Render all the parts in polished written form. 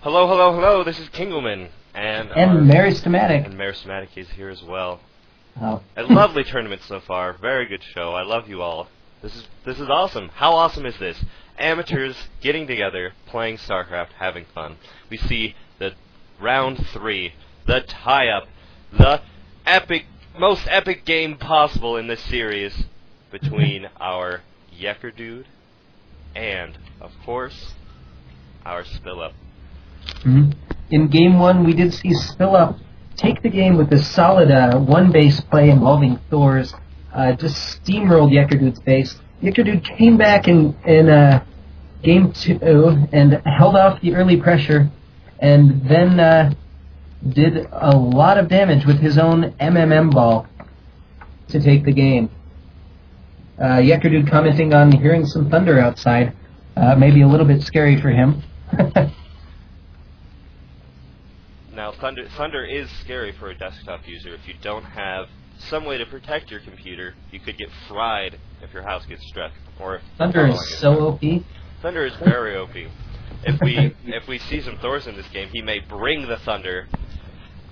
Hello, hello, hello, this is Kingleman, and Meristematic. And Meristematic is here as well. Oh. A lovely tournament so far, very good show, I love you all. This is awesome. How awesome is this? Amateurs getting together, playing StarCraft, having fun. We see the round 3, the tie-up, the most epic game possible in this series between our Jekerdud and, of course, our Spillup. In Game 1, we did see Spillup take the game with a solid one-base play involving Thors. Just steamrolled Jekerdud's base. Jekerdud came back in Game 2 and held off the early pressure, and then did a lot of damage with his own MMM ball to take the game. Jekerdud commenting on hearing some thunder outside. Maybe a little bit scary for him. Now, thunder is scary for a desktop user. If you don't have some way to protect your computer, you could get fried if your house gets struck. Or if thunder is so OP. Thunder is very OP. If we see some Thors in this game, he may bring the thunder.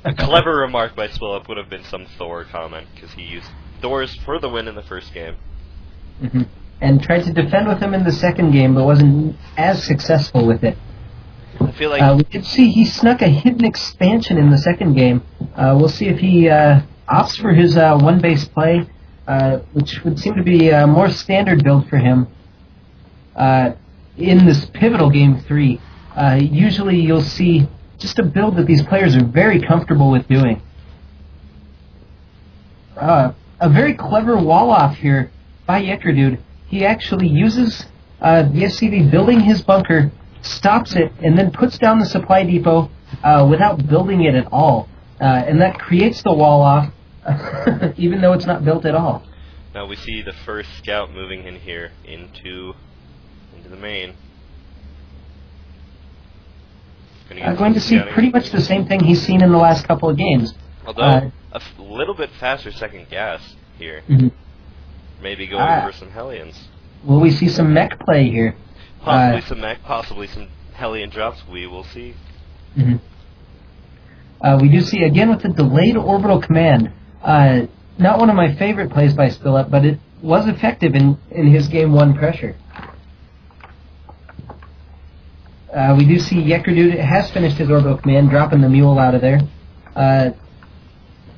A clever remark by Spillup would have been some Thor comment, because he used Thors for the win in the first game. And tried to defend with him in the second game, but wasn't as successful with it. I feel like we did see he snuck a hidden expansion in the second game. We'll see if he opts for his one-base play, which would seem to be a more standard build for him in this pivotal Game 3. Usually you'll see just a build that these players are very comfortable with doing. A very clever wall-off here by Jekerdud. He actually uses the SCV building his bunker, stops it, and then puts down the supply depot without building it at all. And that creates the wall-off, even though it's not built at all. Now we see the first scout moving in here into the main. Going to see pretty much the same thing he's seen in the last couple of games. Although a little bit faster second gas here. Maybe going for some Hellions. Will we see some mech play here? Possibly some mech, possibly some Hellion drops, we will see. We do see, again, with the delayed orbital command. Not one of my favorite plays by Spillup, but it was effective in his Game 1 pressure. We do see Jekerdud has finished his orbital command, dropping the mule out of there.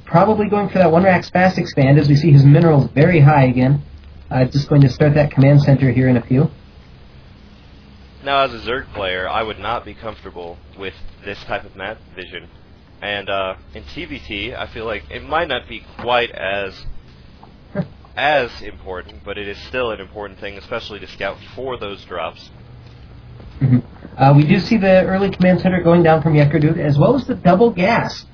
Probably going for that one-rack fast expand, as we see his minerals very high again. Just going to start that command center here in a few. Now, as a Zerg player, I would not be comfortable with this type of map vision. And in TVT, I feel like it might not be quite as important, but it is still an important thing, especially to scout for those drops. We do see the early command center going down from Jekerdud, as well as the double gas.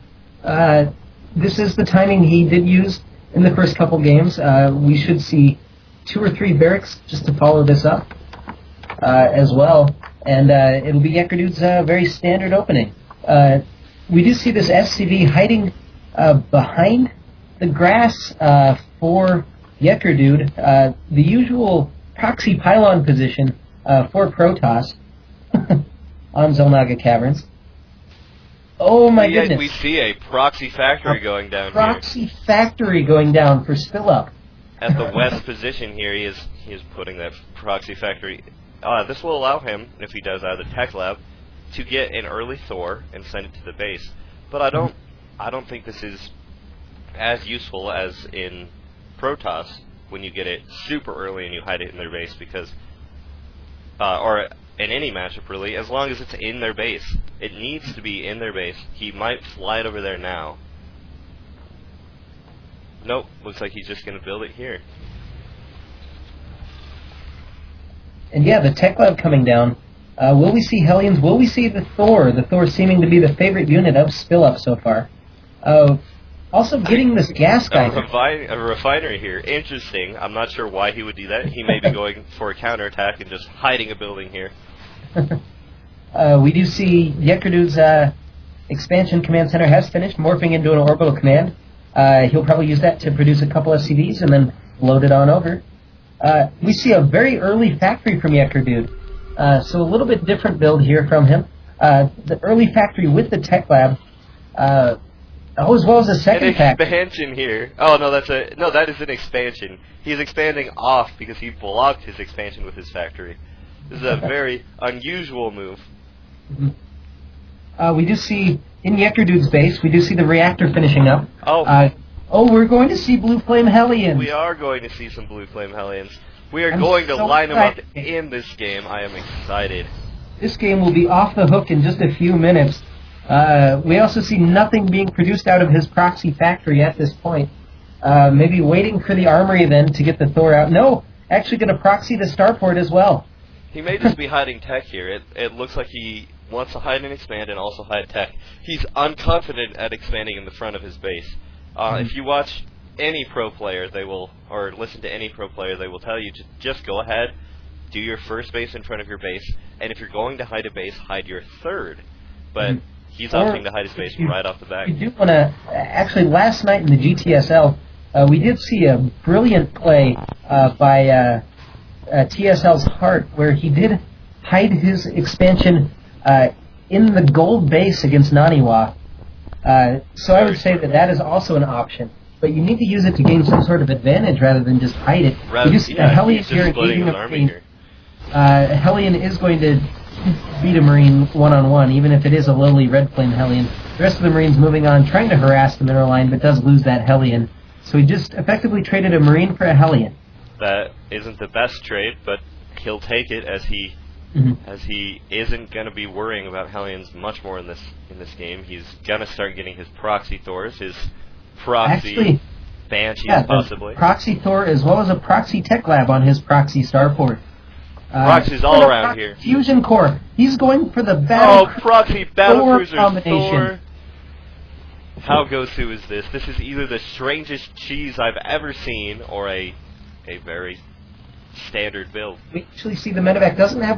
This is the timing he did use in the first couple games. We should see 2 or 3 barracks just to follow this up as well. And it'll be Jekerdud's very standard opening. We do see this SCV hiding behind the grass for Jekerdud, the usual proxy pylon position for Protoss on Zelnaga Caverns. Oh my goodness. We see a proxy factory going down here. Proxy factory going down for Spillup. At the west position here, he is putting that proxy factory. This will allow him, if he does out of the tech lab, to get an early Thor and send it to the base. But I don't think this is as useful as in Protoss when you get it super early and you hide it in their base, because or in any matchup really, as long as it's in their base. It needs to be in their base. He might fly it over there now. Nope, looks like he's just going to build it here. And yeah, the tech lab coming down. Will we see Hellions? Will we see the Thor? The Thor seeming to be the favorite unit of Spillup so far. Also getting this gas guy. A refinery here. Interesting. I'm not sure why he would do that. He may be going for a counterattack and just hiding a building here. We do see Jekerdud's expansion command center has finished, morphing into an orbital command. He'll probably use that to produce a couple of CVs and then load it on over. We see a very early factory from Jekerdud. So a little bit different build here from him. the early factory with the tech lab, as well as a second An factory. expansion here. Oh no, that is an expansion. He's expanding off because he blocked his expansion with his factory. This is a very unusual move. We do see, in Jekerdud's base, we do see the reactor finishing up. Oh. We're going to see Blue Flame Hellions. We are going to see some Blue Flame Hellions. We are I'm going to so line them up excited. in this game. I am excited. This game will be off the hook in just a few minutes. We also see nothing being produced out of his proxy factory at this point. Maybe waiting for the armory then to get the Thor out. No, actually going to proxy the starport as well. He may just be hiding tech here. It looks like he wants to hide and expand and also hide tech. He's unconfident at expanding in the front of his base. If you watch any pro player, or listen to any pro player, they will tell you to just go ahead, do your first base in front of your base, and if you're going to hide a base, hide your third. But he's opting to hide his base right off the bat. We do want to, actually last night in the GTSL, we did see a brilliant play by TSL's Heart, where he did hide his expansion in the gold base against Naniwa. So I would say that is also an option. But you need to use it to gain some sort of advantage rather than just hide it. Hellion here engaging a Marine. Hellion is going to beat a Marine one-on-one, even if it is a lowly Red Flame Hellion. The rest of the Marines moving on, trying to harass the mineral line, but does lose that Hellion. So he just effectively traded a Marine for a Hellion. That isn't the best trade, but he'll take it as he isn't going to be worrying about Hellions much more in this game. He's going to start getting his proxy Thors, his proxy Banshees possibly. Proxy Thor as well as a proxy tech lab on his proxy starport. Proxies all around here. Fusion core. He's going for the battle. Proxy battle cruisers combination. Thor. How Gosu is this? This is either the strangest cheese I've ever seen or a very standard build. We actually see the medevac doesn't have room